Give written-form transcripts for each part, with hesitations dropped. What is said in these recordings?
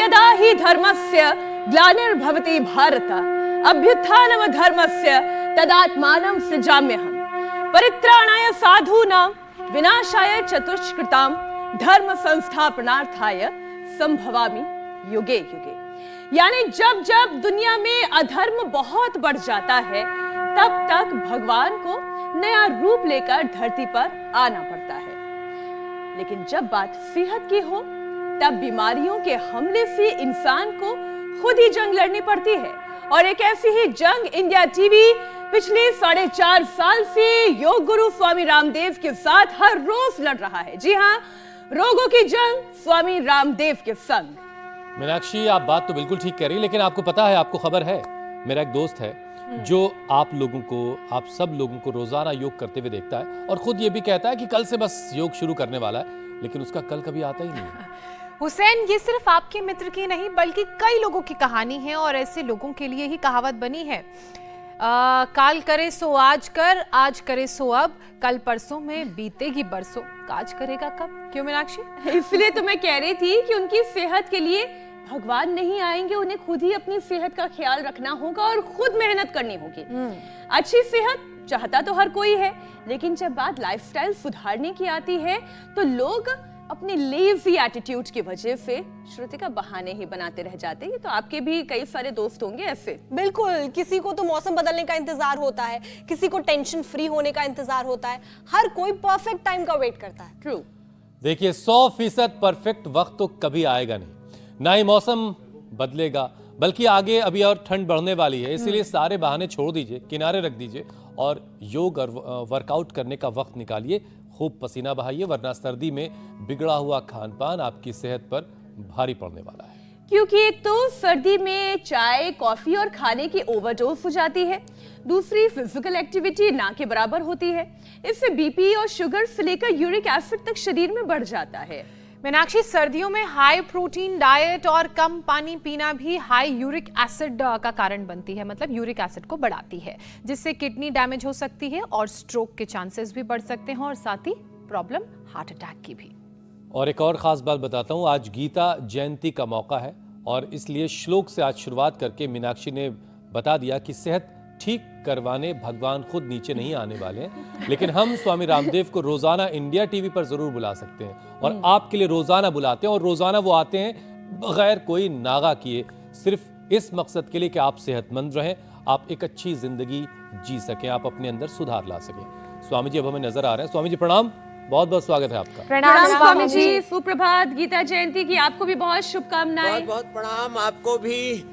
यदा हि धर्मस्य ग्लानिर्भवति भारत अभ्युत्थानं धर्मस्य तदात्मानं सृजाम्यहम् परित्राणाय साधूनां विनाशाय चतुष्कृतां धर्म संस्थापनार्थाय संभवामि युगे युगे। यानी जब जब दुनिया में अधर्म बहुत बढ़ जाता है तब तक भगवान को नया रूप लेकर धरती पर आना पड़ता है। लेकिन जब बात सेहत की हो तब बीमारियों के हमले से इंसान को खुद ही जंग लड़नी पड़ती है। और एक ऐसी ही जंग इंडिया टीवी पिछले 4.5 साल से योग गुरु स्वामी रामदेव के साथ हर रोज लड़ रहा है। जी हाँ, रोगों की जंग स्वामी रामदेव के संग। मीनाक्षी, आप बात तो बिल्कुल ठीक कह रही है, लेकिन आपको पता है, आपको खबर है, मेरा एक दोस्त है जो आप लोगों को, आप सब लोगों को रोजाना योग करते हुए देखता है और खुद ये भी कहता है कि कल से बस योग शुरू करने वाला है, लेकिन उसका कल कभी आता ही नहीं है। हुसैन, ये सिर्फ आपके मित्र की नहीं बल्कि कई लोगों की कहानी है और ऐसे लोगों के लिए ही कहावत बनी है, काल करे सो आज कर, आज करे सो अब, कल परसों में बीतेगी बरसों, काज करेगा कब। क्यों मीनाक्षी? इसलिए तो मैं कह रही थी कि उनकी सेहत के लिए भगवान नहीं आएंगे, उन्हें खुद ही अपनी सेहत का ख्याल रखना होगा और खुद मेहनत करनी होगी। अच्छी सेहत चाहता तो हर कोई है, लेकिन जब बात लाइफस्टाइल सुधारने की आती है तो लोग अपनी लेजी एटीट्यूड की वजह से श्रुति का बहाने ही बनाते रह जाते हैं। तो आपके भी कई सारे दोस्त होंगे ऐसे। बिल्कुल, किसी को तो मौसम बदलने का इंतजार होता है, किसी को टेंशन फ्री होने का इंतजार होता है, हर कोई परफेक्ट टाइम का वेट करता है। ट्रू। देखिए, 100% परफेक्ट वक्त तो कभी आएगा नहीं, ना ही मौसम बदलेगा, बल्कि आगे अभी और ठंड बढ़ने वाली है। इसीलिए सारे बहाने छोड़ दीजिए, किनारे रख दीजिए और योग और वर्कआउट करने का वक्त निकालिए। खूब पसीना बहाइए, वरना सर्दी में बिगड़ा हुआ खान पान आपकी सेहत पर भारी पड़ने वाला है। क्योंकि एक तो सर्दी में चाय, कॉफी और खाने की ओवरडोज हो जाती है, दूसरी फिजिकल एक्टिविटी ना के बराबर होती है। इससे बीपी और शुगर से लेकर यूरिक एसिड तक शरीर में बढ़ जाता है। मीनाक्षी, सर्दियों में हाई प्रोटीन डाइट और कम पानी पीना भी हाई यूरिक एसिड का कारण बनती है, मतलब यूरिक एसिड को बढ़ाती है, जिससे किडनी डैमेज हो सकती है और स्ट्रोक के चांसेस भी बढ़ सकते हैं और साथ ही प्रॉब्लम हार्ट अटैक की भी। और एक और खास बात बताता हूँ, आज गीता जयंती का मौका है और इसलिए श्लोक से आज शुरुआत करके मीनाक्षी ने बता दिया कि सेहत ठीक करवाने भगवान खुद नीचे नहीं आने वाले हैं, लेकिन हम स्वामी रामदेव को रोजाना इंडिया टीवी पर जरूर बुला सकते हैं और आपके लिए रोजाना बुलाते हैं और रोजाना वो आते हैं बगैर कोई नागा किए, सिर्फ इस मकसद के लिए कि आप सेहतमंद रहें, आप एक अच्छी जिंदगी जी सकें, आप अपने अंदर सुधार ला सकें। स्वामी जी अब हमें नजर आ रहे हैं। स्वामी जी प्रणाम, बहुत बहुत स्वागत है आपका। प्रणाम स्वामी जी, सुप्रभात, गीता जयंती की आपको भी बहुत शुभकामनाएं। बहुत बहुत प्रणाम, आपको भी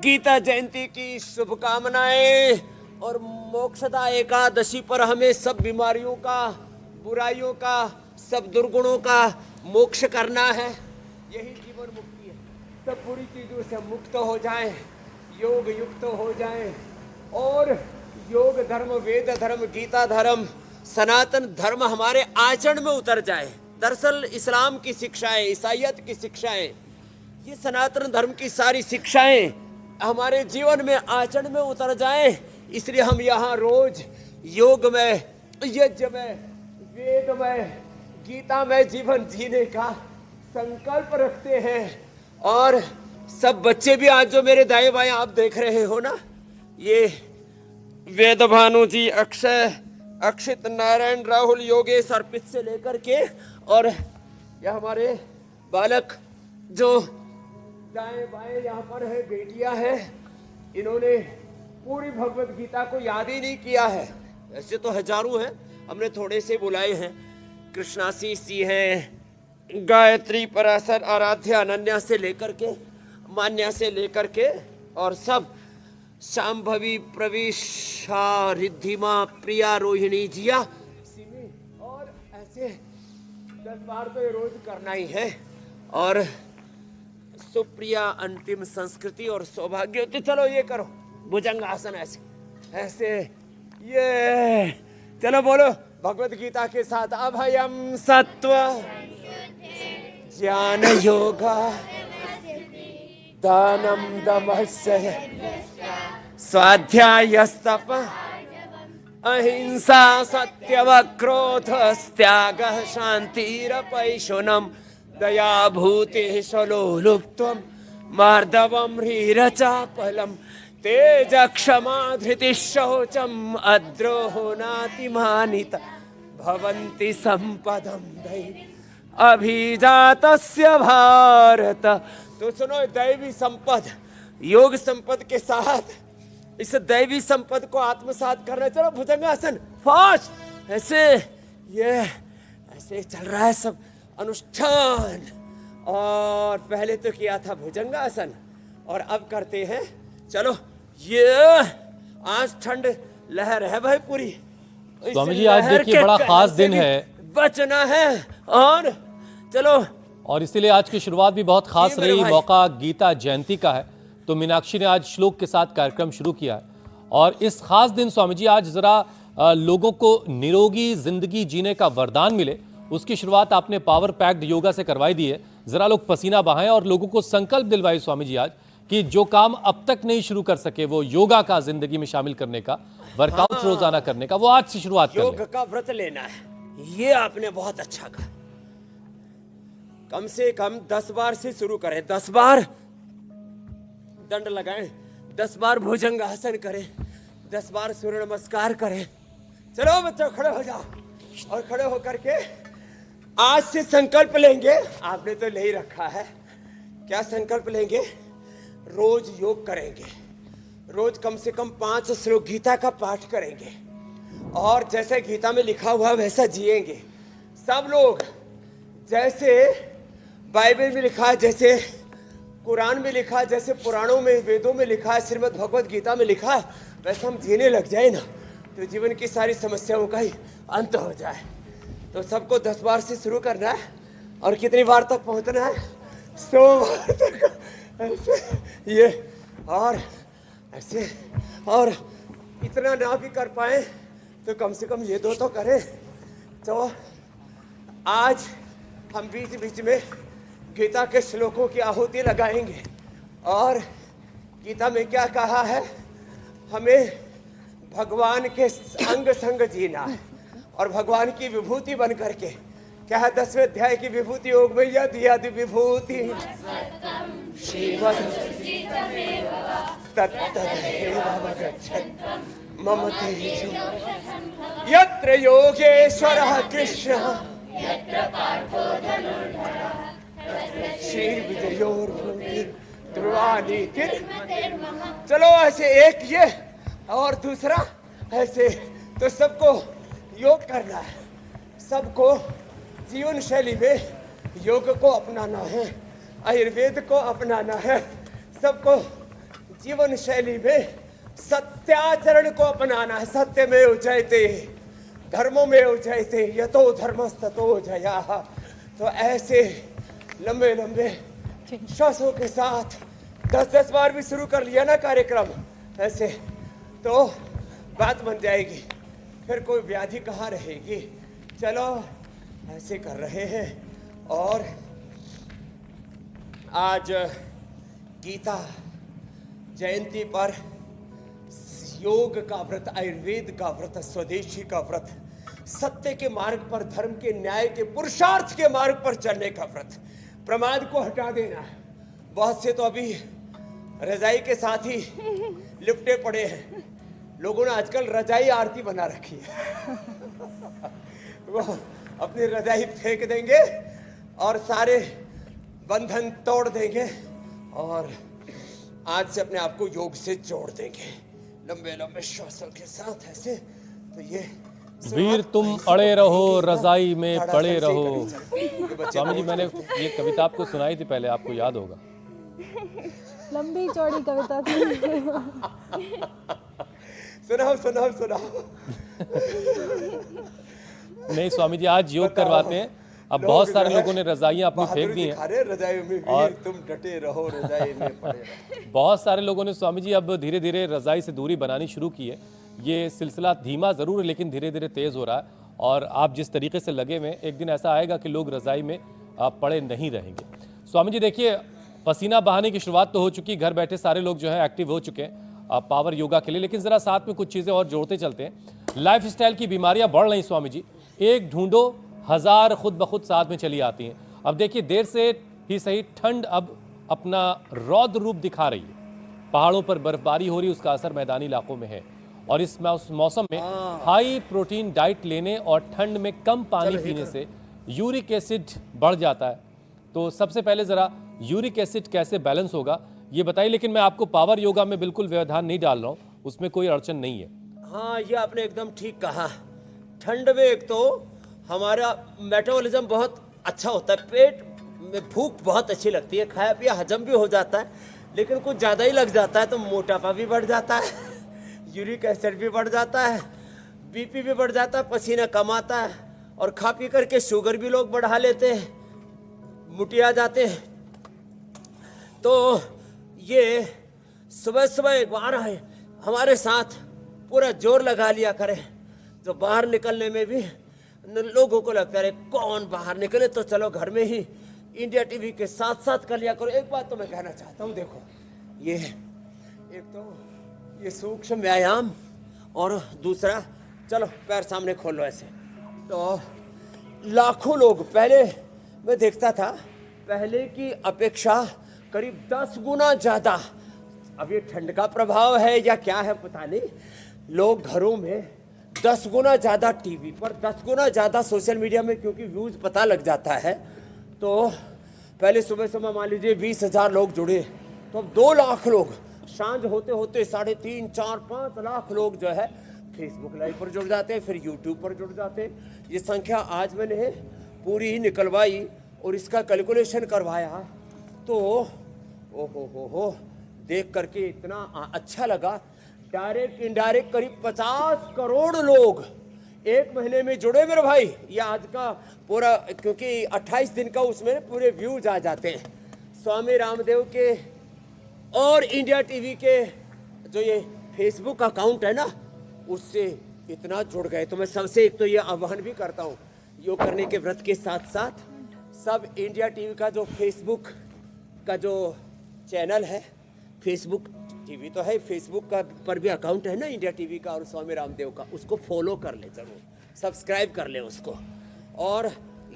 गीता जयंती की शुभकामनाएं। और मोक्षदा एकादशी पर हमें सब बीमारियों का, बुराइयों का, सब दुर्गुणों का मोक्ष करना है, यही जीवन मुक्ति है। सब बुरी चीजों से मुक्त हो जाएं, योग युक्त हो जाएं और योग धर्म, वेद धर्म, गीता धर्म, सनातन धर्म हमारे आचरण में उतर जाए। दरअसल इस्लाम की शिक्षाएं, ईसाईयत की शिक्षाएं, ये सनातन धर्म की सारी शिक्षाएं हमारे जीवन में, आचरण में उतर जाएं। इसलिए हम यहाँ रोज योग में, यज्ञ में, वेद में, गीता में जीवन जीने का संकल्प रखते हैं। और सब बच्चे भी आज जो मेरे दाएं बाएं आप देख रहे हो ना, ये वेद भानु जी, अक्षय, अक्षित, नारायण, राहुल, योगेश, अर्पित से लेकर के, और यह हमारे बालक जो दाएं बाएं यहाँ पर है, बेटियां हैं, इन्होंने पूरी भगवत गीता को याद ही नहीं किया है। ऐसे तो हजारों हैं, हमने थोड़े से बुलाए हैं। कृष्णाशीष जी हैं, गायत्री, पराशर, आराध्या, अनन्या से लेकर के, मान्या से लेकर के, और सब शांभवी, प्रवेशा, रिद्धिमा, प्रिया, रोहिणी, जिया, सिमी, और ऐसे 10 बार तो ये रोज करना ही है। और सुप्रिया, अंतिम संस्कृति और सौभाग्यवती। चलो ये करो भुजंग आसन, ऐसे ऐसे, ये चलो बोलो भगवत गीता के साथ, अभयम सत्व ज्ञान योगा दानम दमस्य स्वाध्यायस्तप अहिंसा सत्यम क्रोध त्याग शांतिरपैशुनम दया भूते सलोलुप्त्वं मार्दवं ह्रीरचापलं तेज क्षमा धृति शौचम अद्रोहो नातिमानिता भवन्ति संपदं दैवी अभिजातस्य भारत। तो सुनो, दैवी संपद, योग संपद के साथ इस दैवी संपद को आत्मसात करना। चलो भुजंगासन फास्ट, ऐसे ये ऐसे चल रहा है सब अनुष्ठान। और पहले तो किया था भुजंगासन और अब करते हैं, चलो ये आज ठंड लहर है भाई पूरी। स्वामी जी आज देखिए बड़ा खास दिन है, बचना है और चलो। और इसीलिए आज की शुरुआत भी बहुत खास जी मेरे रही, भाई। मौका गीता जयंती का है। तो मीनाक्षी ने आज श्लोक के साथ कार्यक्रम शुरू किया है और इस खास दिन स्वामी जी आज जरा लोगों को निरोगी जिंदगी जीने का वरदान मिले, उसकी शुरुआत आपने पावर पैक्ड योगा से करवाई दी है। जरा लोग पसीना बहाएं और लोगों को संकल्प दिलवाए स्वामी जी आज कि जो काम अब तक नहीं शुरू कर सके वो योगा का जिंदगी में शामिल करने का, वर्कआउट रोजाना करने का, वो आज से शुरुआत कर योग लें। का व्रत लेना है, ये आपने बहुत अच्छा कहा। कम से कम 10 बार से शुरू करें, 10 बार दंड लगाएं, 10 बार भुजंगासन करें, 10 बार सूर्य नमस्कार करें। चलो बच्चों खड़े हो जाओ और खड़े होकर के आज से संकल्प लेंगे। आपने तो ले ही रखा है, क्या संकल्प लेंगे? रोज योग करेंगे, रोज कम से कम 5 श्लोक गीता का पाठ करेंगे और जैसे गीता में लिखा हुआ वैसा जिएंगे सब लोग। जैसे बाइबल में लिखा है, जैसे कुरान में लिखा है, जैसे पुराणों में वेदों में लिखा है, श्रीमद् भगवद गीता में लिखा है, वैसे हम जीने लग जाए ना तो जीवन की सारी समस्याओं का ही अंत हो जाए। तो सबको 10 बार से शुरू करना है और कितनी बार तक पहुंचना है? 100 बार तक। ऐसे ये और ऐसे, और इतना ना भी कर पाए तो कम से कम ये 2 तो करें। तो आज हम बीच बीच में गीता के श्लोकों की आहुति लगाएंगे और गीता में क्या कहा है, हमें भगवान के अंग संग जीना है और भगवान की विभूति बन करके, क्या है 10वें अध्याय की विभूति योग में, यद यद विभूति मम तेजो यत्र योगेश्वरः कृष्णः श्री विजयोर्भूति ध्रुवानी तिर। चलो ऐसे एक ये और दूसरा ऐसे, तो सबको योग करना है, सबको जीवन शैली में योग को अपनाना है, आयुर्वेद को अपनाना है, सबको जीवन शैली में सत्याचरण को अपनाना है। सत्य में उजयते धर्मों में उजयते यतो धर्मस्ततो जया। तो ऐसे लंबे लंबे श्वासों के साथ 10-10 बार भी शुरू कर लिया ना कार्यक्रम ऐसे, तो बात बन जाएगी, फिर कोई व्याधि कहाँ रहेगी। चलो ऐसे कर रहे हैं। और आज गीता जयंती पर योग का व्रत, आयुर्वेद का व्रत, स्वदेशी का व्रत, सत्य के मार्ग पर, धर्म के, न्याय के, पुरुषार्थ के मार्ग पर चलने का व्रत, प्रमाद को हटा देना है। बहुत से तो अभी रजाई के साथ ही लिपटे पड़े हैं। लोगों ने आजकल रजाई आरती बना रखी है। वो अपनी रजाई फेंक देंगे और सारे बंधन तोड़ देंगे और आज से अपने आप को योग से जोड़ देंगे लंबे लंबे श्वासों के साथ ऐसे। तो ये वीर तुम अड़े रहो रजाई में पड़े रहो। स्वामी जी मैंने ये कविता आपको सुनाई थी पहले, आपको याद होगा। लंबी चौड़ी कविता थी। सुनाओ सुनाओ सुनाओ। नहीं स्वामी जी आज योग करवाते हैं। अब बहुत सारे लोगों ने रजाइयां अपनी फेंक दी हैं रजाई में, और तुम डटे रहो रजाई में पड़े रहो। बहुत सारे लोगों ने स्वामी जी अब धीरे धीरे रजाई से दूरी बनानी शुरू की है। ये सिलसिला धीमा जरूर है लेकिन धीरे धीरे तेज हो रहा है और आप जिस तरीके से लगे हुए, एक दिन ऐसा आएगा कि लोग रजाई में पड़े नहीं रहेंगे। स्वामी जी देखिए पसीना बहाने की शुरुआत तो हो चुकी, घर बैठे सारे लोग जो है एक्टिव हो चुके हैं पावर योगा के लिए, लेकिन जरा साथ में कुछ चीजें और जोड़ते चलते हैं। लाइफस्टाइल की बीमारियां बढ़ रही स्वामी जी, एक ढूंढो 1000 खुद ब खुद साथ में चली आती हैं। अब देखिए, देर से ही सही ठंड अब अपना रौद्र रूप दिखा रही है। पहाड़ों पर बर्फबारी हो रही, उसका असर मैदानी इलाकों में है। और इस मौसम में हाई प्रोटीन डाइट लेने और ठंड में कम पानी पीने से यूरिक एसिड बढ़ जाता है। तो सबसे पहले ज़रा यूरिक एसिड कैसे बैलेंस होगा ये बताइए। लेकिन मैं आपको पावर योगा में बिल्कुल व्यवधान नहीं डाल रहा हूँ, उसमें कोई अड़चन नहीं है। हाँ, ये आपने एकदम ठीक कहा। ठंड में एक तो हमारा मेटाबॉलिज्म बहुत अच्छा होता है, पेट में भूख बहुत अच्छी लगती है, खाया पिया हजम भी हो जाता है, लेकिन कुछ ज़्यादा ही लग जाता है तो मोटापा भी बढ़ जाता है, यूरिक एसिड भी बढ़ जाता है, बीपी भी बढ़ जाता है, पसीना कम आता है, और खा पी करके शुगर भी लोग बढ़ा लेते हैं, मुटिया जाते हैं। तो ये सुबह सुबह एक बार है हमारे साथ पूरा जोर लगा लिया करें, तो बाहर निकलने में भी लोगों को लगता है कौन बाहर निकले, तो चलो घर में ही इंडिया टीवी के साथ साथ कर लिया करो। एक बात तो मैं कहना चाहता हूँ, देखो ये एक तो ये सूक्ष्म व्यायाम, और दूसरा चलो पैर सामने खोलो ऐसे। तो लाखों लोग, पहले मैं देखता था पहले की अपेक्षा करीब 10 गुना ज़्यादा, अब ये ठंड का प्रभाव है या क्या है पता नहीं, लोग घरों में 10 गुना ज़्यादा टीवी पर, 10 गुना ज़्यादा सोशल मीडिया में, क्योंकि व्यूज़ पता लग जाता है। तो पहले सुबह सुबह मान लीजिए 20,000 लोग जुड़े, तो अब 2 लाख लोग, सांझ होते होते 3.5, 4, 5 लाख लोग जो है फेसबुक लाइव पर जुड़ जाते हैं, फिर यूट्यूब पर जुड़ जाते हैं। ये संख्या आज मैंने पूरी निकलवाई और इसका कैलकुलेशन करवाया, तो ओ हो देख करके इतना अच्छा लगा। डायरेक्ट इनडायरेक्ट करीब 50 करोड़ लोग एक महीने में जुड़े मेरे भाई। ये आज का पूरा, क्योंकि 28 दिन का उसमें पूरे व्यूज आ जाते हैं। स्वामी रामदेव के और इंडिया टीवी के जो ये फेसबुक अकाउंट है ना, उससे इतना जुड़ गए। तो मैं सबसे एक तो ये आह्वान भी करता हूँ, योग करने के व्रत के साथ साथ सब इंडिया टीवी का जो फेसबुक का जो चैनल है, फेसबुक टीवी तो है, फेसबुक का पर भी अकाउंट है ना इंडिया टीवी का और स्वामी रामदेव का, उसको फॉलो कर ले, जरूर सब्सक्राइब कर ले उसको। और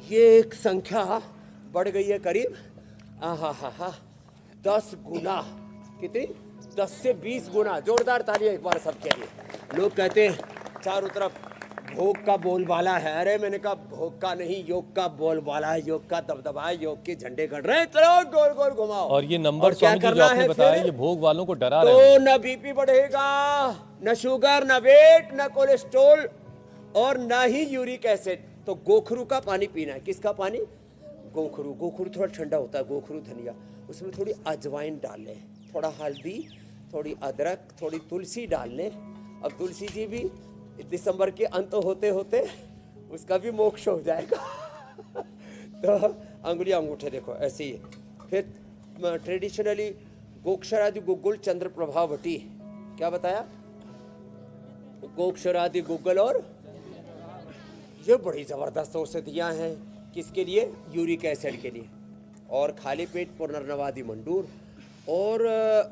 ये एक संख्या बढ़ गई है करीब 10 गुना, कितनी, 10 से 20 गुना। जोरदार तालियां एक बार सबके लिए। लोग कहते हैं चारों तरफ भोग का बोलबाला है, अरे मैंने कहा भोग का नहीं, योग का बोलबाला है, योग का दबदबा है, योग के झंडे गड़ रहे हैं, चलो गोल गोल घुमाओ। और ये नंबर क्या स्वामी जी जो करना आपने है बताया, फिर? ये भोग वालों को डरा रहे तो हैं। न बीपी बढ़ेगा, न शुगर, न वेट, न कोलेस्ट्रॉल, और न ही यूरिक एसिड। तो गोखरू का पानी पीना है। किसका पानी? गोखरू। गोखरू थोड़ा ठंडा होता है, गोखरू धनिया, उसमें थोड़ी अजवाइन डाल लें, थोड़ा हल्दी, थोड़ी अदरक, थोड़ी तुलसी डाल लें। अब तुलसी जी भी दिसंबर के अंत होते होते उसका भी मोक्ष हो जाएगा। तो अंगुली अंगूठे देखो ऐसे ही। फिर ट्रेडिशनली गोक्षरादि गुग्गुल चंद्र प्रभावटी, क्या बताया? गोक्षरादि गुग्गल, और ये बड़ी जबरदस्त औषधियाँ हैं। किसके लिए? यूरिक एसिड के लिए। और खाली पेट पुनर्नवादि मंडूर, और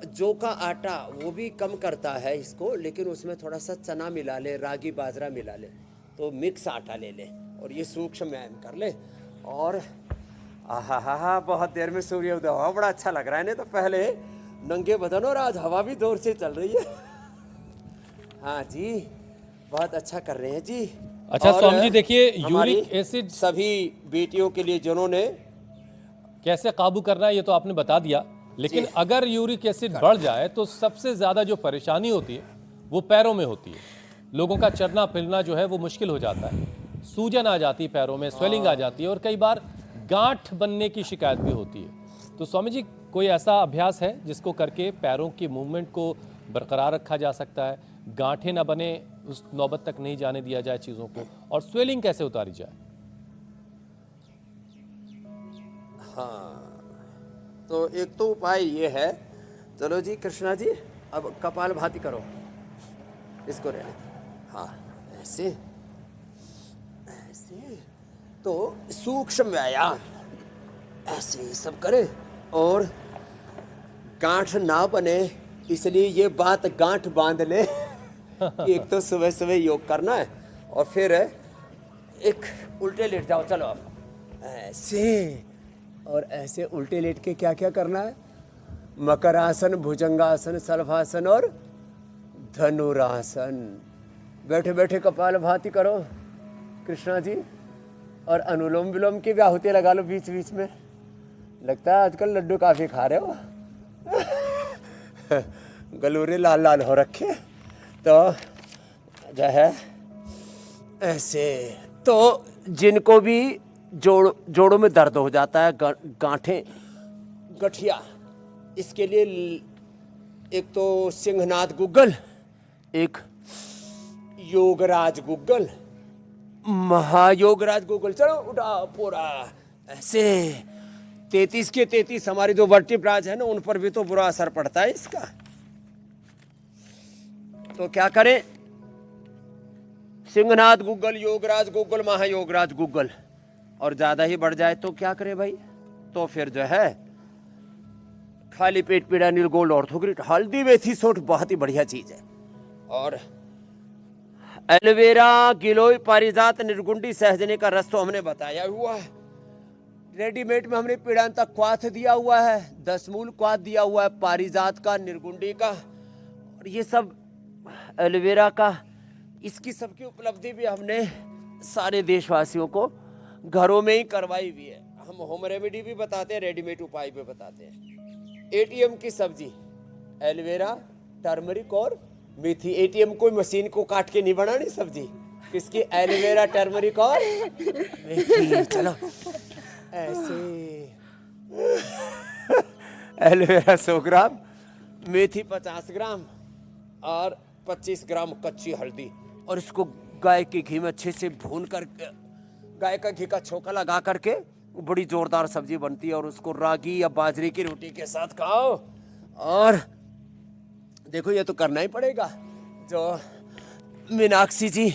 जौ का आटा वो भी कम करता है इसको, लेकिन उसमें थोड़ा सा चना मिला ले, रागी बाजरा मिला ले, तो मिक्स आटा ले ले, और ये सूक्ष्म व्यायाम कर ले। और आहा बहुत देर में सूर्योदय हुआ, बड़ा अच्छा लग रहा है। नहीं तो पहले नंगे बदन, और आज हवा भी जोर से चल रही है। हाँ जी, बहुत अच्छा कर रहे हैं जी। अच्छा और स्वामी जी देखिए, हमारी यूरिक एसिड सभी बेटियों के लिए जिन्होंने कैसे काबू करना है ये तो आपने बता दिया, लेकिन अगर यूरिक एसिड बढ़ जाए तो सबसे ज्यादा जो परेशानी होती है वो पैरों में होती है। लोगों का चलना फिरना जो है वो मुश्किल हो जाता है, सूजन आ जाती है पैरों में, स्वेलिंग आ जाती है, और कई बार गांठ बनने की शिकायत भी होती है। तो स्वामी जी कोई ऐसा अभ्यास है जिसको करके पैरों की मूवमेंट को बरकरार रखा जा सकता है, गांठें ना बने, उस नौबत तक नहीं जाने दिया जाए चीज़ों को, और स्वेलिंग कैसे उतारी जाए? हाँ, तो एक तो उपाय ये है, चलो जी कृष्णा जी अब कपाल भाती करो, इसको रहने, हाँ ऐसे ऐसे। तो सूक्ष्म व्यायाम ऐसे ही सब करें, और गांठ ना बने इसलिए ये बात गांठ बांध ले। एक तो सुबह सुबह योग करना है, और फिर एक उल्टे लेट जाओ, चलो अब ऐसे, और ऐसे उल्टे लेट के क्या क्या करना है? मकरासन, भुजंगासन, सल्फासन और धनुरासन। बैठे बैठे कपालभाति करो कृष्णा जी, और अनुलोम विलोम की भी आहुति लगा लो बीच बीच में। लगता है आजकल लड्डू काफी खा रहे हो। गलूरे लाल लाल हो रखे। तो जो है ऐसे, तो जिनको भी जोड़ों में दर्द हो जाता है, गांठें, गठिया, इसके लिए एक तो सिंहनाथ गुग्गल, एक योगराज गुग्गल, महायोगराज गुग्गल। चलो उठा पूरा ऐसे 33 के 33 हमारी जो वर्टिब्राज है ना, उन पर भी तो बुरा असर पड़ता है इसका। तो क्या करें? सिंहनाथ गुग्गल, योगराज गुग्गल, महायोगराज गुग्गल। और ज्यादा ही बढ़ जाए तो क्या करें भाई? तो फिर जो है खाली पेट पीड़ा नीलगोल्ड ऑर्थोग्रिट, हल्दी मेथी सोठ बहुत ही बढ़िया चीज है। और एलोवेरा, गिलोय, पारिजात, निर्गुंडी, सहजने का रस तो हमने बताया हुआ है। रेडीमेड में हमने पीड़ांता क्वाथ दिया हुआ है, 10 मूल क्वाथ दिया हुआ है, पारिजात का, निर्गुंडी का, और ये सब एलोवेरा का। इसकी सबकी उपलब्धि भी हमने सारे देशवासियों को घरों में ही करवाई हुई है। हम होम रेमेडी भी बताते हैं, रेडीमेड उपाय भी बताते हैं। एटीएम की सब्जी, एलोवेरा, टर्मरिक और मेथी। एटीएम कोई मशीन को काट के नहीं बनानी सब्जी, किसकी? एलोवेरा, टर्मरिक और मेथी। चलो ऐसे एलोवेरा 100 ग्राम, मेथी 50 ग्राम और 25 ग्राम कच्ची हल्दी, और इसको गाय के घी में अच्छे से भून कर, गाय का घी का छोंका लगा करके बड़ी जोरदार सब्जी बनती है। और उसको रागी या बाजरे की रोटी के साथ खाओ। और देखो ये तो करना ही पड़ेगा। जो मीनाक्षी जी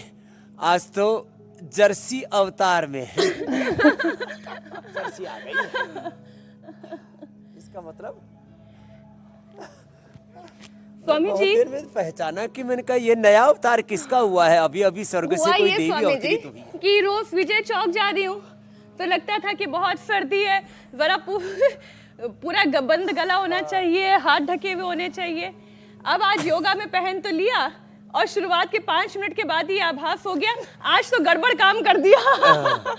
आज तो जर्सी अवतार में है। जर्सी आ गई है। इसका मतलब स्वामी बहुत जी, देर में पहचाना कि मैंने कहा ये नया अवतार किसका हुआ है। अभी अभी स्वर्ग से हुआ कोई ये देवी स्वामी जी अवतरित हुई है। कि रोज विजय चौक जा रही हूँ तो लगता था कि बहुत सर्दी है, जरा पूरा बंद गला होना चाहिए, हाथ ढके हुए होने चाहिए। अब आज योगा में पहन तो लिया और शुरुआत के 5 मिनट के बाद ही आभास हो गया आज तो गड़बड़ काम कर दिया।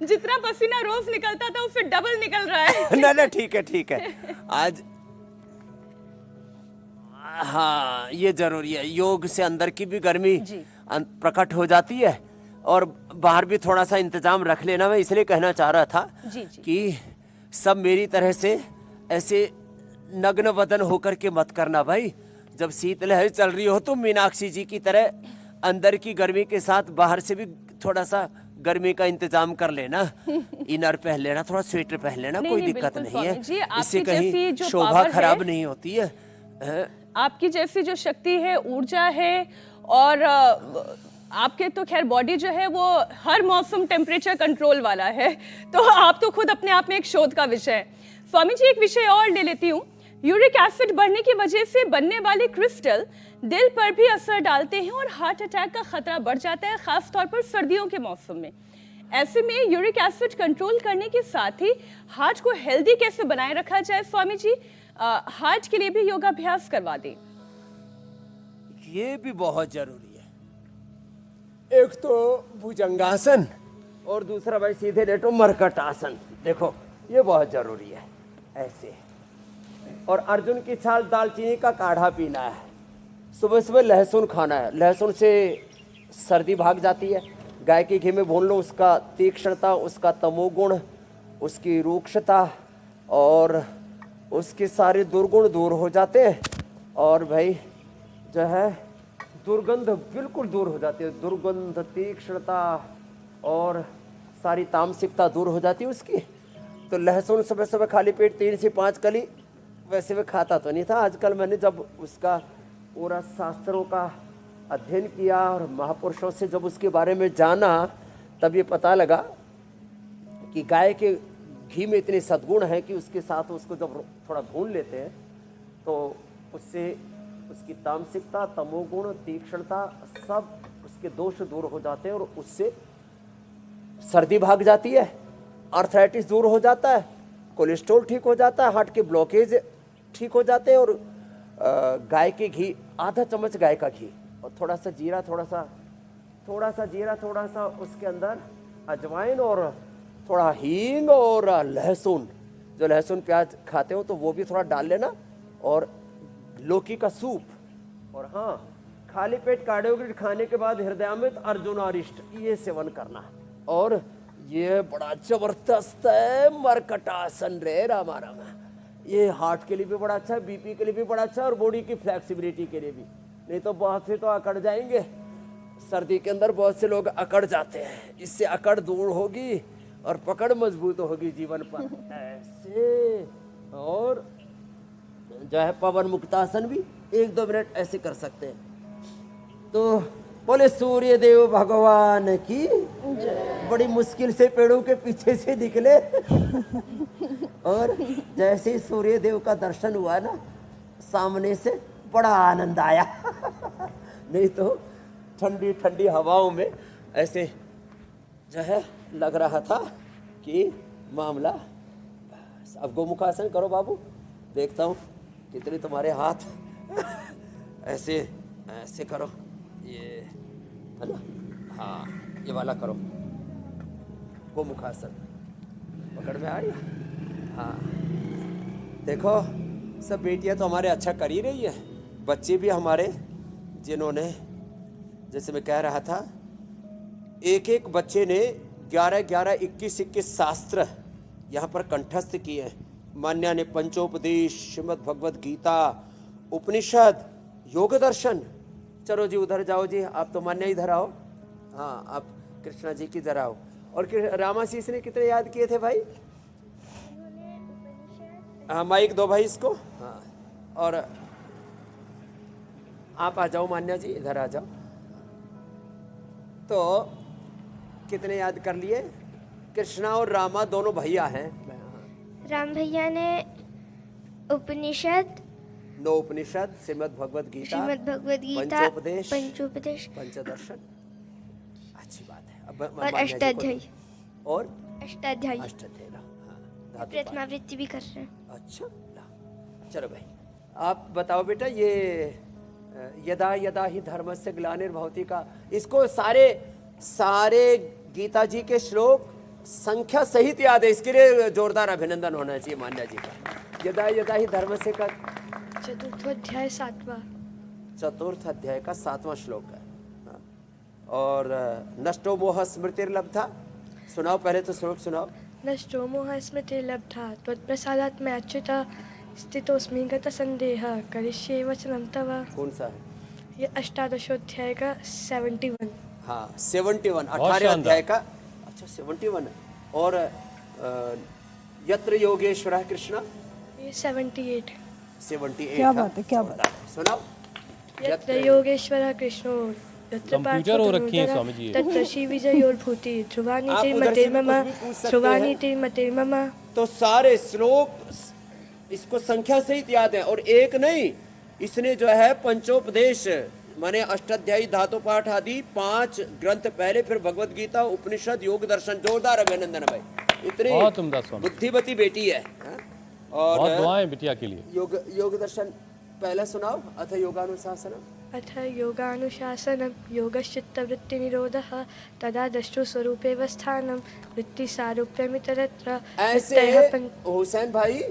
जितना पसीना रोज निकलता था उससे डबल निकल रहा है। ना ठीक है ठीक है। आज हाँ ये जरूरी है, योग से अंदर की भी गर्मी प्रकट हो जाती है और बाहर भी थोड़ा सा इंतजाम रख लेना। मैं इसलिए कहना चाह रहा था कि सब मेरी तरह से ऐसे नग्न वदन होकर के मत करना भाई। जब शीतलहर चल रही हो तो मीनाक्षी जी की तरह अंदर की गर्मी के साथ बाहर से भी थोड़ा सा गर्मी का इंतजाम कर लेना। इनर पहन लेना, थोड़ा स्वेटर पहन लेना, कोई दिक्कत नहीं है। इससे कहीं शोभा खराब नहीं होती है। आपकी जैसी जो शक्ति है, ऊर्जा है, और आपके तो खैर बॉडी जो है वो हर मौसम टेम्परेचर कंट्रोल वाला है, तो आप तो खुद अपने आप में एक शोध का विषय है। स्वामी जी एक विषय और ले लेती हूँ। यूरिक एसिड बढ़ने की वजह से बनने वाले क्रिस्टल दिल पर भी असर डालते हैं और हार्ट अटैक का खतरा बढ़ जाता है, खास तौर पर सर्दियों के मौसम में। ऐसे में यूरिक एसिड कंट्रोल करने के साथ ही हार्ट को हेल्दी कैसे बनाए रखा जाए स्वामी जी? हार्ट के लिए भी योगाभ्यास करवा दें। ये भी बहुत जरूरी है। एक तो भुजंगासन और दूसरा भाई सीधे लेटो मरकट आसन। देखो ये बहुत जरूरी है ऐसे। और अर्जुन की छाल दालचीनी का काढ़ा पीना है। सुबह सुबह लहसुन खाना है, लहसुन से सर्दी भाग जाती है। गाय के घी में भून लो, उसका तीक्ष्णता, उसका तमोगुण, उसकी रूक्षता और उसके सारे दुर्गुण दूर हो जाते हैं। और भाई जो है दुर्गंध बिल्कुल दूर हो जाती है। दुर्गंध, तीक्ष्णता और सारी तामसिकता दूर हो जाती है उसकी। तो लहसुन सुबह सुबह खाली पेट 3 से 5 कली। वैसे मैं खाता तो नहीं था, आजकल मैंने जब उसका पूरा शास्त्रों का अध्ययन किया और महापुरुषों से जब उसके बारे में जाना, तब ये पता लगा कि गाय के घी में इतने सद्गुण हैं कि उसके साथ उसको जब थोड़ा भून लेते हैं तो उससे उसकी तामसिकता, तमोगुण, तीक्ष्णता, सब उसके दोष दूर हो जाते हैं और उससे सर्दी भाग जाती है। आर्थराइटिस दूर हो जाता है, कोलेस्ट्रॉल ठीक हो जाता है, हार्ट के ब्लॉकेज ठीक हो जाते हैं। और गाय के घी, आधा चम्मच गाय का घी और थोड़ा सा जीरा, थोड़ा सा उसके अंदर अजवाइन और थोड़ा हींग और लहसुन, जो लहसुन प्याज खाते हो तो वो भी थोड़ा डाल लेना, और लौकी का सूप। और हाँ, खाली पेट कार्डियोग्रिड खाने के बाद हृदयामृत अर्जुनारिष्ट ये सेवन करना। और ये बड़ा जबरदस्त है मरकटासन रे रामा रामा, ये हार्ट के लिए भी बड़ा अच्छा है, बीपी के लिए भी बड़ा अच्छा है, और बॉडी की फ्लेक्सिबिलिटी के लिए भी। नहीं तो बहुत से तो अकड़ जाएंगे, सर्दी के अंदर बहुत से लोग अकड़ जाते हैं, इससे अकड़ दूर होगी और पकड़ मजबूत होगी जीवन पर ऐसे। और जो है पवन मुक्तासन भी 1-2 मिनट ऐसे कर सकते हैं। तो बोले सूर्य देव भगवान की, बड़ी मुश्किल से पेड़ों के पीछे से निकले और जैसे ही सूर्य देव का दर्शन हुआ ना सामने से, बड़ा आनंद आया नहीं तो ठंडी ठंडी हवाओं में ऐसे जो है लग रहा था कि मामला। अब गोमुखासन करो बाबू, देखता हूँ कितने तुम्हारे हाथ ऐसे ऐसे करो, ये है ना, हाँ ये वाला करो गोमुखासन, पकड़ में आ रही है। हाँ देखो, सब बेटियां तो हमारे अच्छा कर ही रही है, बच्चे भी हमारे, जिन्होंने जैसे मैं कह रहा था, एक बच्चे ने 11 21 शास्त्र यहाँ पर कंठस्थ किए हैं। मान्या ने पंचोपदेश, श्रीमद् भगवद गीता, उपनिषद, योग दर्शन। चलो जी उधर जाओ जी, आप तो मान्या इधर आओ, हाँ आप कृष्णा जी की जरा आओ। और रामाशीष ने कितने याद किए थे भाई? हाँ माइक दो भाई इसको, हाँ। और आप आ जाओ मान्या जी, इधर आ जाओ। तो कितने याद कर लिए? कृष्णा और रामा दोनों भैया हैं। राम भैया ने उपनिषद, 9 उपनिषद, श्रीमद् भगवद गीता, पंचोपदेश, पंचदर्शन, अच्छी बात है। अब और अष्टाध्यायी, और अष्टाध्यायी हाँ, प्रथमावृत्ति भी कर रहे हैं। अच्छा चलो भाई, आप बताओ बेटा, ये यदा यदा ही धर्मस्य ग्लानिर्भवति का, इसको सारे गीता जी के श्लोक संख्या सहित याद है, इसके लिए जोरदार अभिनंदन होना चाहिए मान्या जी का। यदा यदा ही धर्मस्य का चतुर्थ अध्याय 7वां, चतुर्थ अध्याय का 7वां श्लोक है। हाँ। और नष्टो मोह स्मृतिर्लब्धा, सुनाओ पहले तो श्लोक सुनाओ। नष्टो मोह स्मृतिर्लब्धा त्वत्प्रसादात् मैं अच्युता स्थितोऽस्मि गतसन्देहः करिष्ये वचनं तव। कौन सा है? ये अष्टादशोध्याय का 71। हाँ 71, 18 अध्याय का, अच्छा 71 है। और यत्र योगेश्वरः कृष्ण, ये 78। 78, क्या बात है, क्या बात है। सुनाओ। यत्र योगेश्वरः कृष्णो यत्र कंप्यूटर हो रखी है स्वामी जी। तत्र श्री विजयोर्भूति ध्रुवानी आप ते उधर से भी मतिर्मम, कुछ भी पूछ सकते ध्रुवानी हैं। ते मतिर्मम। तो सारे श्लोक इसको संख्या सहित याद है, और एक नहीं, इसने जो है पंचोपदेश माने अष्टाध्यायी, धातु पाठ आदि 5 ग्रंथ पहले, फिर भगवद गीता, उपनिषद, योग दर्शन। जोरदार अभिनंदन भाई, इतनी बहुत उम्दा स्वामी, बुद्धिमती बेटी है। और बहुत दुआएं बिटिया के लिए। योग दर्शन पहला सुनाओ। अथ योगानुशासनम, अथ योगानुशासनं योगश्चित्तवृत्तिनिरोधः तदा द्रष्टु स्वरूपेव स्थानं वृत्तिसारूप्यमितरत्र। ऐसे हुसैन भाई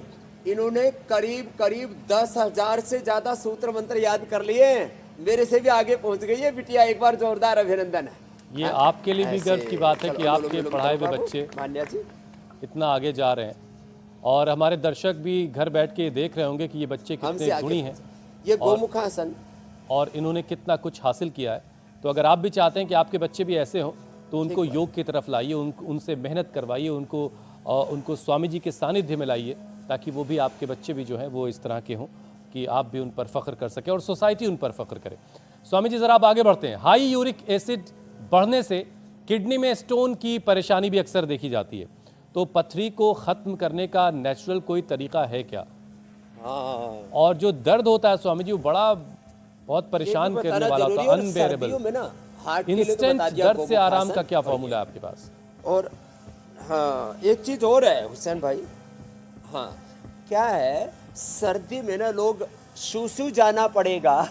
इन्होंने करीब 10,000 से ज्यादा सूत्र मंत्र याद कर लिए, मेरे से भी आगे पहुंच गई है बिटिया। एक बार जोरदार अभिनंदन है। ये आपके लिए भी गर्व की बात है कि आपके पढ़ाए हुए बच्चे मान्या जी इतना आगे जा रहे हैं, और हमारे दर्शक भी घर बैठ के देख रहे होंगे कि ये बच्चे हमसे कितने आगे गुणी हैं ये गोमुखासन, और इन्होंने कितना कुछ हासिल किया है। तो अगर आप भी चाहते हैं कि आपके बच्चे भी ऐसे हों, तो उनको योग की तरफ लाइए, उनसे मेहनत करवाइए, उनको स्वामी जी के सानिध्य में लाइए, ताकि वो भी, आपके बच्चे भी जो हैं वो इस तरह के हों कि आप भी उन पर फ़ख्र कर सकें और सोसाइटी उन पर फ़ख्र करे। स्वामी जी ज़रा आप आगे बढ़ते हैं। हाई यूरिक एसिड बढ़ने से किडनी में स्टोन की परेशानी भी अक्सर देखी जाती है, तो पथरी को ख़त्म करने का नेचुरल कोई तरीका है क्या? हाँ। और जो दर्द होता है स्वामी जी, वो बहुत परेशान करने वाला होता है, अनबेरेबल। इंस्टेंट दर्द से आराम का क्या फॉर्मूला है आपके पास? और हाँ, एक चीज और है हुसैन भाई। हाँ, क्या है, सर्दी में ना लोग सूसू जाना पड़ेगा।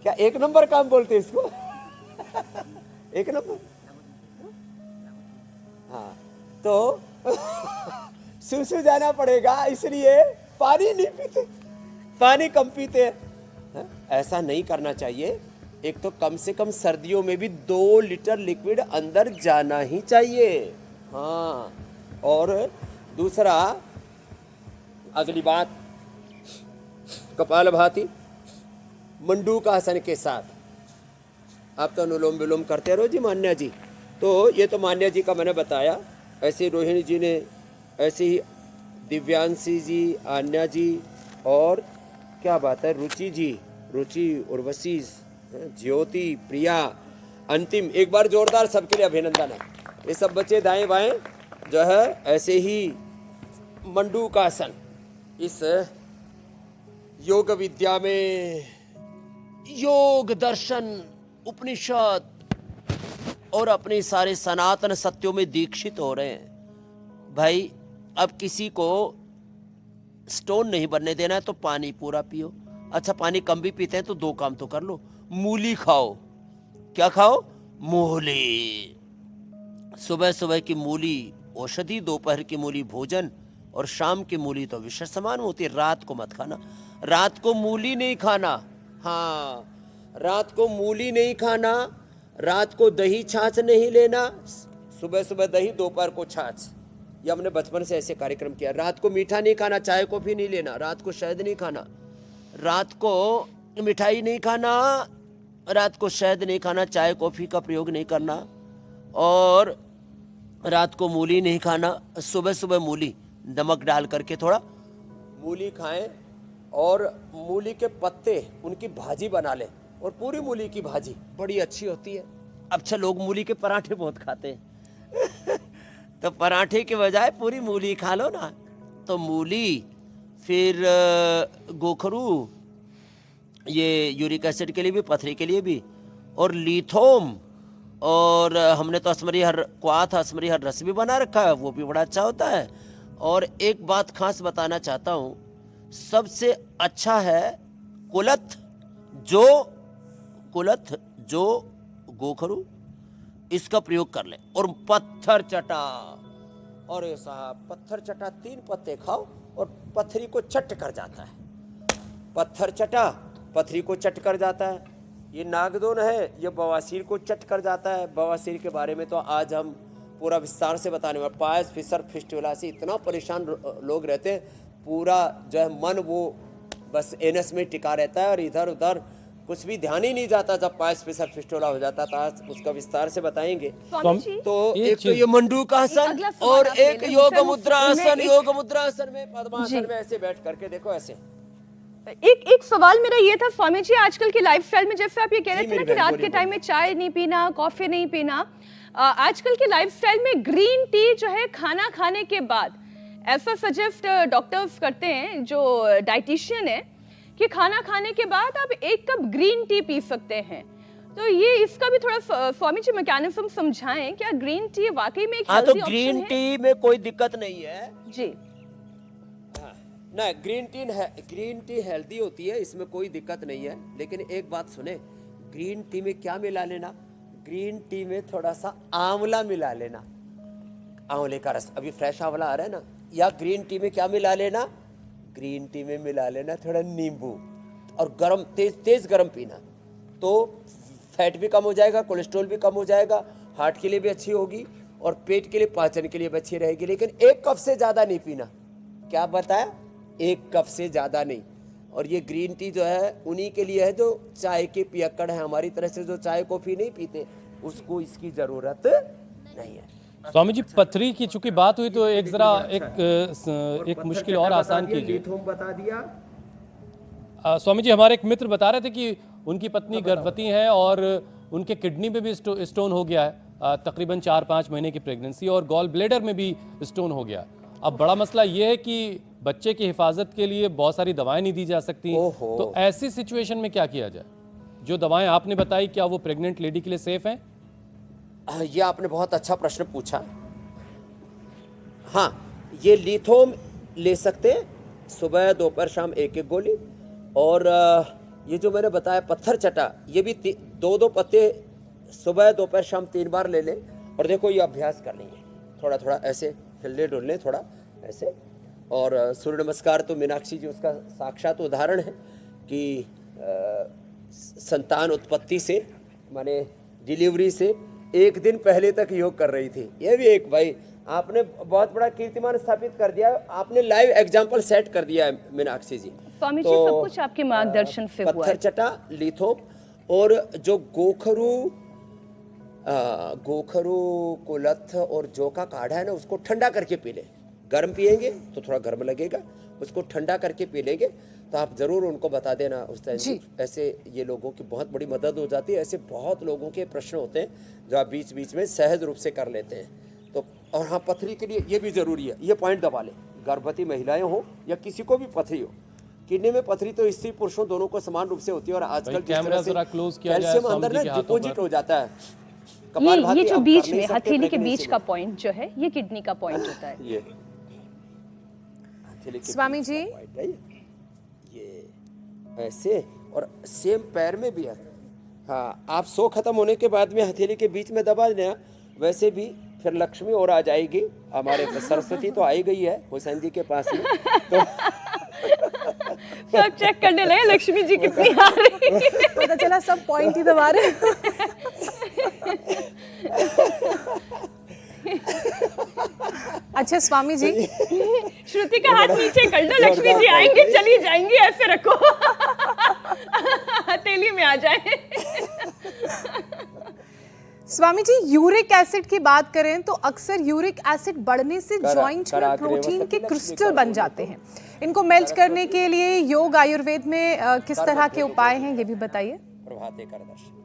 क्या एक नंबर काम बोलते हैं इसको? एक नंबर। हाँ, तो सूसू जाना पड़ेगा, इसलिए पानी नहीं पीते, पानी कम पीते हैं। हाँ? ऐसा नहीं करना चाहिए। एक तो कम से कम सर्दियों में भी 2 लीटर लिक्विड अंदर जाना ही चाहिए। हाँ, और दूसरा, अगली बात, कपालभाति मंडूकासन के साथ आप तो अनुलोम विलोम करते रहो जी मान्या जी। तो ये तो मान्या जी का मैंने बताया, ऐसे ही रोहिणी जी ने, ऐसे ही दिव्यांशी जी, आन्या जी, और क्या बात है, रुचि जी, रुचि, उर्वशी, ज्योति, प्रिया। अंतिम एक बार जोरदार सबके लिए अभिनंदन है। ये सब बच्चे दाएं बाएं जो है ऐसे ही मंडूकासन, इस योग विद्या में योग दर्शन, उपनिषद और अपने सारे सनातन सत्यों में दीक्षित हो रहे हैं। भाई अब किसी को स्टोन नहीं बनने देना है तो पानी पूरा पियो। अच्छा, पानी कम भी पीते हैं तो 2 काम तो कर लो, मूली खाओ। क्या खाओ? मूली। सुबह सुबह की मूली औषधि, दोपहर की मूली भोजन, और शाम की मूली तो विषय समान होती है। रात को मत खाना, रात को मूली नहीं खाना। हाँ, रात को मूली नहीं खाना, रात को दही छाछ नहीं लेना। सुबह सुबह दही, दोपहर को छाछ। ये हमने बचपन से ऐसे कार्यक्रम किया। रात को मीठा नहीं खाना, चाय कॉफी नहीं लेना, रात को शहद नहीं खाना, रात को मिठाई नहीं खाना, रात को शहद नहीं खाना, चाय कॉफी का प्रयोग नहीं करना, और रात को मूली नहीं खाना। सुबह सुबह मूली नमक डाल करके थोड़ा मूली खाएं, और मूली के पत्ते उनकी भाजी बना लें, और पूरी मूली की भाजी बड़ी अच्छी होती है। अच्छा, लोग मूली के पराठे बहुत खाते हैं तो पराठे के बजाय पूरी मूली खा लो ना। तो मूली, फिर गोखरू, ये यूरिक एसिड के लिए भी, पथरी के लिए भी, और लीथोम, और हमने तो असमरी हर क्वाथ, असमरी हर रस भी बना रखा है, वो भी बड़ा अच्छा होता है। और एक बात खास बताना चाहता हूँ, सबसे अच्छा है कुलथ जो गोखरू, इसका प्रयोग कर ले। और पत्थर चटा, और साहब पत्थर चटा 3 पत्ते खाओ और पथरी को चट कर जाता है। पत्थर चटा पथरी को चट कर जाता है। ये नागदोन है, ये बवासीर को चट कर जाता है। बवासीर के बारे में तो आज हम पूरा विस्तार से बताने वाले। पायस, फिसर, फिस्टुला से इतना परेशान लोग रहते हैं, पूरा जो है मन वो बस एनस में टिका रहता है और इधर उधर कुछ भी ध्यान ही नहीं जाता। जब पायस, फिसर, फिस्टुला हो जाता था, उसका विस्तार से बताएंगे। तो एक तो ये मंडूकासन और एक योग मुद्रासन। योग मुद्रासन में पद्मासन में ऐसे बैठ करके देखो, ऐसे। एक सवाल मेरा ये था स्वामी जी, आजकल की लाइफस्टाइल में जैसे आप ये कह रहे थे ना कि रात के टाइम में चाय नहीं पीना, कॉफी नहीं पीना, आजकल की लाइफस्टाइल में ग्रीन टी जो है खाना खाने के बाद, ऐसा सजेस्ट डॉक्टर्स करते हैं जो डाइटिशियन है कि खाना खाने के बाद आप 1 कप ग्रीन टी पी सकते हैं। तो ये इसका भी थोड़ा स्वामी जी मैकेनिज्म समझाएं, क्या ग्रीन टी वाकई में एक हेल्दी ऑप्शन है? तो ग्रीन टी में कोई दिक्कत नहीं है जी। ना, ग्रीन टी हेल्दी होती है, इसमें कोई दिक्कत नहीं है। लेकिन एक बात सुने, ग्रीन टी में क्या मिला लेना? ग्रीन टी में थोड़ा सा आंवला मिला लेना, आंवले का रस, अभी फ्रेश आंवला आ रहा है ना। या ग्रीन टी में क्या मिला लेना? ग्रीन टी में मिला लेना थोड़ा नींबू, और गरम, तेज गरम पीना, तो फैट भी कम हो जाएगा, कोलेस्ट्रॉल भी कम हो जाएगा, हार्ट के लिए भी अच्छी होगी, और पेट के लिए, पाचन के लिए भी अच्छी रहेगी। लेकिन 1 कप से ज़्यादा नहीं पीना। क्या बताया? 1 कप से ज़्यादा नहीं। और ये ग्रीन टी जो है उन्हीं के लिए है जो चाय के पियक्कड़ है। हमारी तरह से जो चाय कॉफ़ी नहीं पीते, उसको इसकी ज़रूरत नहीं है। स्वामी जी, पथरी की चूंकि बात हुई तो एक जरा एक मुश्किल और आसान कीजिए। बता दिया। स्वामी जी, हमारे एक मित्र बता रहे थे कि उनकी पत्नी गर्भवती है और उनके किडनी में भी स्टोन हो गया है, तकरीबन 4-5 महीने की प्रेगनेंसी, और गॉल ब्लेडर में भी स्टोन हो गया। अब बड़ा मसला ये है कि बच्चे की हिफाजत के लिए बहुत सारी दवाएं नहीं दी जा सकती, तो ऐसी सिचुएशन में क्या किया जाए? जो दवाएं आपने बताई, क्या वो प्रेग्नेंट लेडी के लिए सेफ हैं? ये आपने बहुत अच्छा प्रश्न पूछा। हाँ, ये लिथोम ले सकते हैं सुबह दोपहर शाम एक एक गोली। और ये जो मैंने बताया पत्थर चटा, ये भी 2-2 पत्ते सुबह दोपहर शाम 3 बार ले लें। और देखो ये अभ्यास कर लेंगे, थोड़ा थोड़ा ऐसे हिलने डुलने, थोड़ा ऐसे। और सूर्य नमस्कार तो मीनाक्षी जी उसका साक्षात उदाहरण है कि संतान उत्पत्ति से माने डिलीवरी से एक दिन पहले तक योग कर रही थी। ये भी एक भाई आपने बहुत बड़ा कीर्तिमान स्थापित कर दिया, आपने लाइव एग्जाम्पल सेट कर दिया है मीनाक्षी जी। स्वामी जी सब कुछ आपके मार्गदर्शन से हुआ पत्थर है। चटा, लिथोम और जो गोखरू कुलथ और जौ का काढ़ा है ना, उसको ठंडा करके पी ले। गर्म पिएंगे तो थोड़ा गर्म लगेगा, उसको ठंडा करके पी लेंगे तो आप जरूर उनको बता देना उस टाइम। ऐसे ये लोगों की बहुत बड़ी मदद हो जाती है। ऐसे बहुत लोगों के प्रश्न होते हैं जो आप बीच बीच में सहज रूप से कर लेते हैं। तो और हाँ, पथरी के लिए ये भी जरूरी है, ये पॉइंट दबा लें। गर्भवती महिलाएं हो या किसी को भी पथरी हो, किडनी में पथरी तो स्त्री पुरुषों दोनों को समान रूप से होती है। और आजकल जिस तरह से कैल्शियम अंदर ना डिपोजिट हो जाता है, ये जो बीच में हथेली के बीच का पॉइंट जो है, ये किडनी का पॉइंट होता है। ये स्वामी जी ये ऐसे और सेम पैर में भी है। हाँ, आप 100 खत्म होने के बाद में हथेली के बीच में दबा देना, वैसे भी फिर लक्ष्मी और आ जाएगी। हमारे सरस्वती तो आई गई है हुसैन जी के पास में, तो सब चेक करने लगे लक्ष्मी जी कितनी आ रही है। पता चला सब पॉइंट ही दबा रहे। अच्छा स्वामी जी, श्रुति का हाथ नीचे कर दो, लक्ष्मी जी आएंगे, चली जाएंगी, ऐसे रखो हथेली में आ जाए। स्वामी जी यूरिक एसिड की बात करें तो अक्सर यूरिक एसिड बढ़ने से जॉइंट में प्रोटीन के क्रिस्टल बन जाते हैं। इनको मेल्ट करने के लिए योग आयुर्वेद में किस तरह के उपाय हैं, ये भी बताइए। प्रभाते कर दर्शन।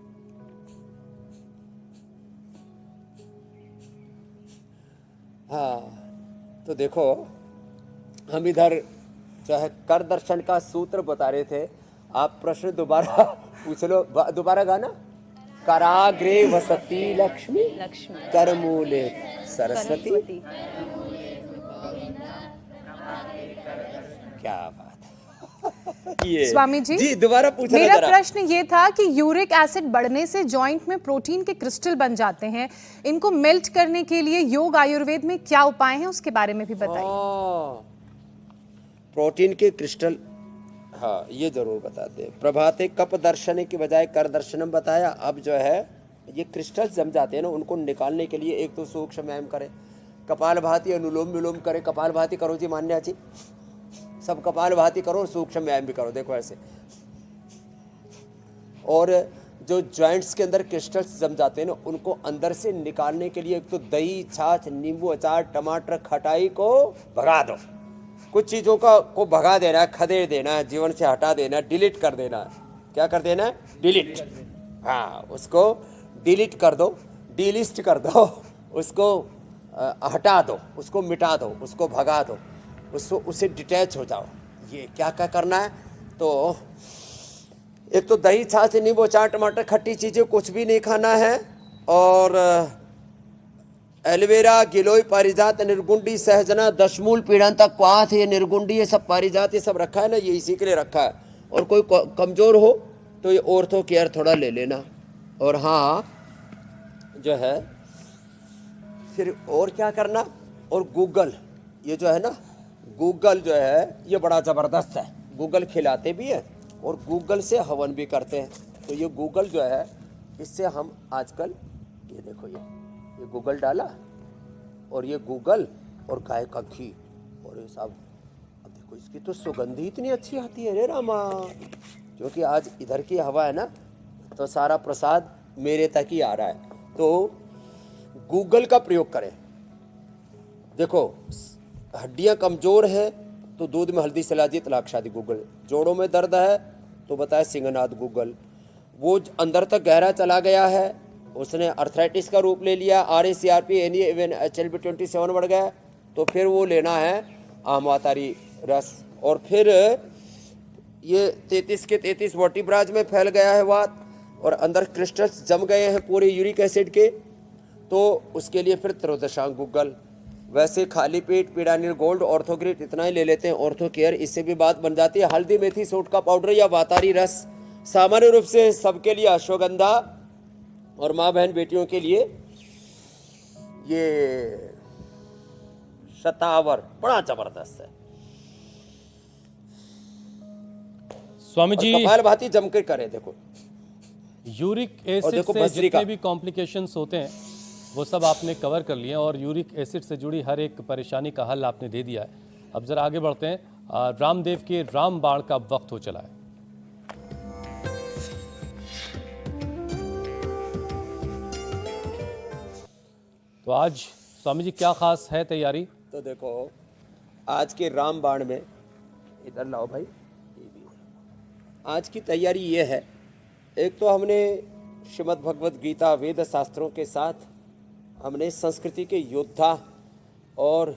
हाँ, तो देखो हम इधर जो है कर दर्शन का सूत्र बता रहे थे। आप प्रश्न दोबारा पूछ लो, दोबारा गाना। कराग्रे वसती लक्ष्मी, करमूले सरस्वती। क्या बात ये स्वामी जी दोबारा पूछना। मेरा प्रश्न ये था कि यूरिक एसिड बढ़ने से जॉइंट में प्रोटीन के क्रिस्टल बन जाते हैं, इनको मेल्ट करने के लिए योग आयुर्वेद में क्या उपाय हैं, उसके बारे में भी बताइए। प्रोटीन के क्रिस्टल, हाँ ये जरूर बताते हैं। प्रभाते कप दर्शन की बजाय कर दर्शनम बताया। अब जो है ये क्रिस्टल जम जाते हैं ना, उनको निकालने के लिए एक तो सूक्ष्म व्यायाम करें, कपालभाति अनुलोम विलोम करें। कपालभाति करो जी मान्या जी, सब कपालभाति करो, सूक्ष्म व्यायाम भी करो। देखो ऐसे। और जो जॉइंट्स के अंदर क्रिस्टल्स जम जाते हैं ना, उनको अंदर से निकालने के लिए एक तो दही, छाछ, नींबू अचार, टमाटर, खटाई को भगा दो। कुछ चीज़ों को भगा देना है, खदेड़ देना है, जीवन से हटा देना, डिलीट कर देना। क्या कर देना है? डिलीट। हाँ, उसको डिलीट कर दो, डिलिस्ट कर दो, उसको हटा दो, उसको मिटा दो, उसको भगा दो, उससे डिटैच हो जाओ। ये क्या क्या करना है? तो एक तो दही, छाछ, नींबू अचार, टमाटर, खट्टी चीज़ें कुछ भी नहीं खाना है। और एलोवेरा, गिलोय, पारिजात, निर्गुंडी, सहजना, दशमूल, पीड़न तक, क्वाथ, ये निर्गुंडी, ये सब पारिजात, ये सब रखा है ना, ये इसी के लिए रखा है। और कोई कमज़ोर हो तो ये ऑर्थो केयर थोड़ा ले लेना। और हाँ जो है फिर और क्या करना, और गूगल, ये जो है ना गूगल जो है ये बड़ा ज़बरदस्त है। गूगल खिलाते भी हैं और गूगल से हवन भी करते हैं। तो ये गूगल जो है, इससे हम आजकल ये देखो, ये गूगल डाला और ये गूगल और गाय का घी और ये सब। अब देखो इसकी तो सुगंधी इतनी अच्छी आती है रे रामा, क्योंकि आज इधर की हवा है ना, तो सारा प्रसाद मेरे तक ही आ रहा है। तो गूगल का प्रयोग करें। देखो हड्डियां कमज़ोर हैं तो दूध में हल्दी सलाजी तलाक्षादी गूगल। जोड़ों में दर्द है तो बताए सिंगनाथ गूगल। वो अंदर तक गहरा चला गया है, उसने अर्थराइटिस का रूप ले लिया, RACRP इवन HLB27 बढ़ गया, तो फिर वो लेना है आमातारी रस। और फिर ये 33 के 33 वर्टिब्राज में फैल गया है वात, और अंदर क्रिस्टल्स जम गए हैं पूरे यूरिक एसिड के, तो उसके लिए फिर त्रयोदशांग गूगल। वैसे खाली पेट पीड़ानिल गोल्ड ऑर्थोग्रिट इतना ही ले लेते हैं। ऑर्थो केयर, इससे भी बात बन जाती है। हल्दी मेथी सूट का पाउडर या वातारी रस, सामान्य रूप से सबके लिए अश्वगंधा, और माँ बहन बेटियों के लिए ये शतावर बड़ा जबरदस्त है। स्वामी और जी, कपालभाति जमकर करें। देखो यूरिक और एसिड देखो से भस्त्रिका। जितने भी कॉम्प्लिकेशंस होते हैं वो सब आपने कवर कर लिए हैं और यूरिक एसिड से जुड़ी हर एक परेशानी का हल आपने दे दिया है। अब जरा आगे बढ़ते हैं। रामदेव के रामबाण का वक्त हो चला है। तो आज स्वामी जी क्या खास है तैयारी? तो देखो आज के रामबाण में, इधर लाओ भाई, ये भी है। आज की तैयारी ये है, एक तो हमने श्रीमद् भगवद गीता वेद शास्त्रों के साथ हमने संस्कृति के योद्धा और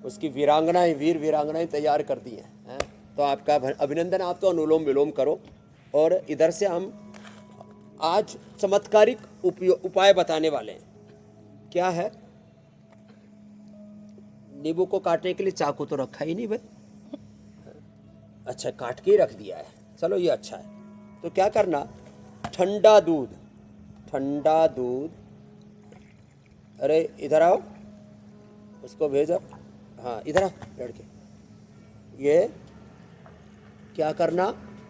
उसकी वीरांगनाएं, वीर वीरांगनाएं तैयार कर दी हैं। तो आपका अभिनंदन। आप तो अनुलोम विलोम करो। और इधर से हम आज चमत्कारिक उपाय बताने वाले हैं। क्या है? नींबू को काटने के लिए चाकू तो रखा ही नहीं भाई। अच्छा, काट के ही रख दिया है। चलो ये अच्छा है। तो क्या करना, ठंडा दूध, ठंडा दूध, अरे इधर आओ, उसको भेजो, हाँ इधर आओ लड़के। ये क्या करना,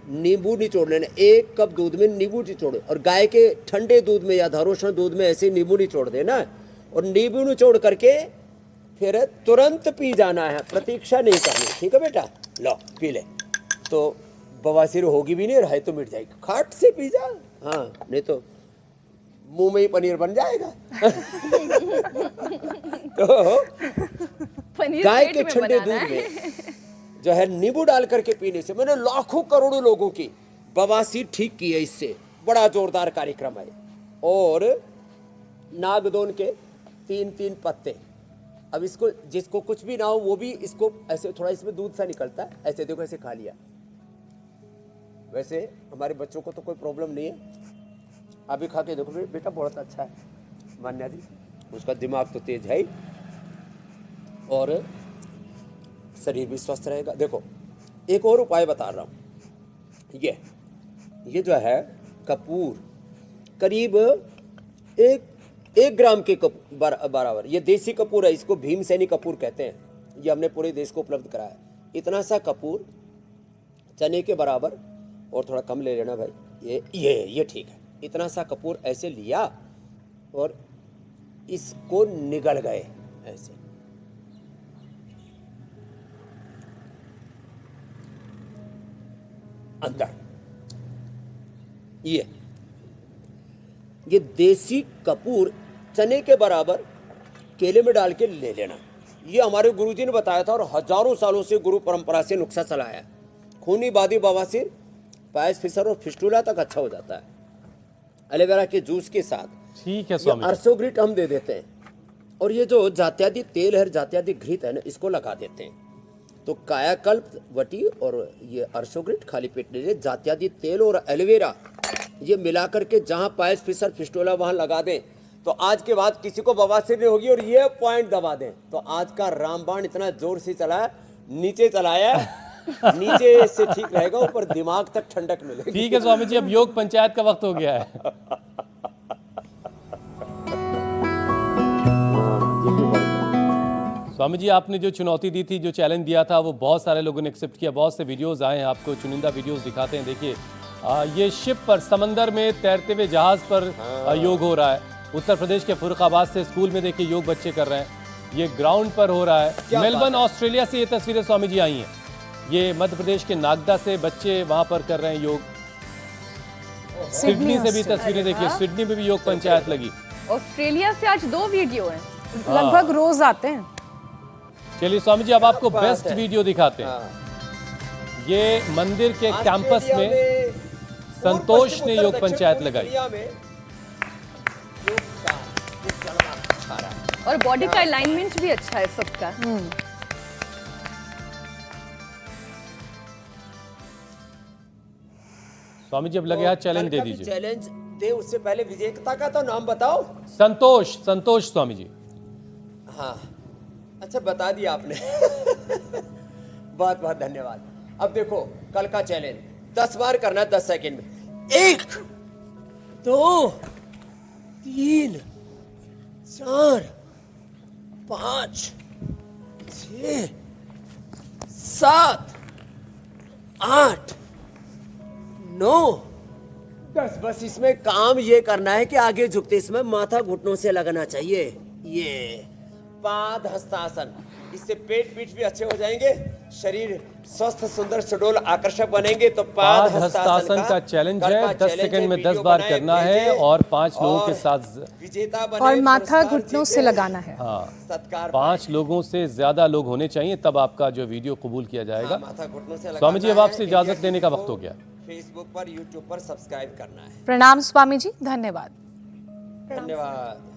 नींबू निचोड़ लेना। 1 कप दूध में नींबू निचोड़ो, और गाय के ठंडे दूध में या धारोष्ण दूध में ऐसे नींबू निचोड़ देना, और नींबू निचोड़ करके फिर तुरंत पी जाना है, प्रतीक्षा नहीं करनी। ठीक है बेटा, लो पी ले, तो बवासीर होगी भी नहीं और है तो मिट जाएगी। खाट से पी जा, हाँ, नहीं तो मुंह में ही पनीर बन जाएगा। तो पनीर गाय पेट के में ठंडे बनाना दूध है। में जो है नींबू डाल करके पीने से मैंने लाखों करोड़ों लोगों की बवासीर ठीक की है। इससे बड़ा जोरदार कार्यक्रम है। और नागदोन के 3-3 पत्ते, अब इसको जिसको कुछ भी ना हो वो भी इसको ऐसे थोड़ा, इसमें दूध सा निकलता है, ऐसे देखो, ऐसे खा लिया। वैसे हमारे बच्चों को तो कोई प्रॉब्लम नहीं है, अभी खा के देखो बेटा, बहुत अच्छा है मान्या जी, उसका दिमाग तो तेज है ही और शरीर भी स्वस्थ रहेगा। देखो एक और उपाय बता रहा हूँ। ये जो है कपूर, करीब एक ग्राम के बराबर, ये देसी कपूर है, इसको भीमसेनी कपूर कहते हैं। ये हमने पूरे देश को उपलब्ध कराया। इतना सा कपूर चने के बराबर, और थोड़ा कम ले लेना भाई, ये ठीक है। इतना सा कपूर ऐसे लिया और इसको निगल गए ऐसे, अंदर। ये देसी कपूर चने के बराबर केले में डाल के ले लेना। ये हमारे गुरुजी ने बताया था और हजारों सालों से गुरु परंपरा से नुस्खा चला है। खूनी बादी बवासीर, पायस फिसर और फिस्टूला तक अच्छा हो जाता है एलोवेरा के जूस के साथ। ठीक है स्वामी, अर्सोग्रिट हम दे देते हैं, और ये जो जात्यादि तेल है, जात्यादि घृत है ना, इसको लगा देते हैं। तो कायाकल्प वटी और ये अर्सोग्रिट खाली पेट ले, जात्यादि तेल और एलोवेरा ये मिलाकर के जहां पायस फिसर फिस्टोला वहां लगा दें, तो आज के बाद किसी को बवासीर नहीं होगी। और ये पॉइंट दबा दें तो आज का रामबाण इतना जोर से चला है, नीचे चलाया, नीचे से ठीक रहेगा, ऊपर दिमाग तक ठंडक मिलेगी। ठीक है स्वामी जी, अब योग पंचायत का वक्त हो गया है। स्वामी जी, आपने जो चुनौती दी थी, जो चैलेंज दिया था, वो बहुत सारे लोगों ने एक्सेप्ट किया। बहुत से वीडियोस आए हैं, आपको चुनिंदा वीडियोस दिखाते हैं। देखिए ये शिप पर, समंदर में तैरते हुए जहाज पर योग हो रहा है। उत्तर प्रदेश के फुर्रखाबाद से स्कूल में देखिए योग बच्चे कर रहे हैं। ये ग्राउंड पर हो रहा है। मेलबर्न ऑस्ट्रेलिया से ये तस्वीरें स्वामी जी आई हैं। ये मध्य प्रदेश के नागदा से बच्चे वहां पर कर रहे हैं योग। सिडनी से भी तस्वीरें देखिए, सिडनी में भी योग पंचायत लगी। ऑस्ट्रेलिया से आज 2 वीडियो हैं। लगभग रोज आते हैं। चलिए स्वामी जी, अब आपको बेस्ट वीडियो दिखाते हैं। ये मंदिर के कैंपस में संतोष ने योग पंचायत लगाई और बॉडी का अलाइनमेंट भी अच्छा है सबका। स्वामी जी, अब लगे हाथ चैलेंज दे दीजिए। चैलेंज दे, उससे पहले विजेता का तो नाम बताओ। संतोष स्वामी जी। हाँ, अच्छा बता दिया आपने। बहुत बहुत धन्यवाद। अब देखो कल का चैलेंज 10 बार करना 10 सेकंड में। 1 2 3 4 5 6 7 8 9 10। बस इसमें काम ये करना है कि आगे झुकते इसमें माथा घुटनों से लगना चाहिए। ये पाद हस्तासन, इससे पेट पीठ भी अच्छे हो जाएंगे, शरीर स्वस्थ सुंदर सुडौल आकर्षक बनेंगे। तो पाद हस्तासन का चैलेंज है, 10 सेकंड में 10 बार करना है और 5 लोगों के साथ विजेता बने और माथा घुटनों से लगाना है। हाँ, सत्कार 5 लोगों से ज्यादा लोग होने चाहिए, तब आपका जो वीडियो कबूल किया जाएगा। माथा घुटनों से स्वामी जी, अब लगाना आपसे है। इजाजत इंडिया लेने का टीवी वक्त को हो गया। फेसबुक पर, यूट्यूब पर सब्सक्राइब करना है। प्रणाम स्वामी जी, धन्यवाद। धन्यवाद।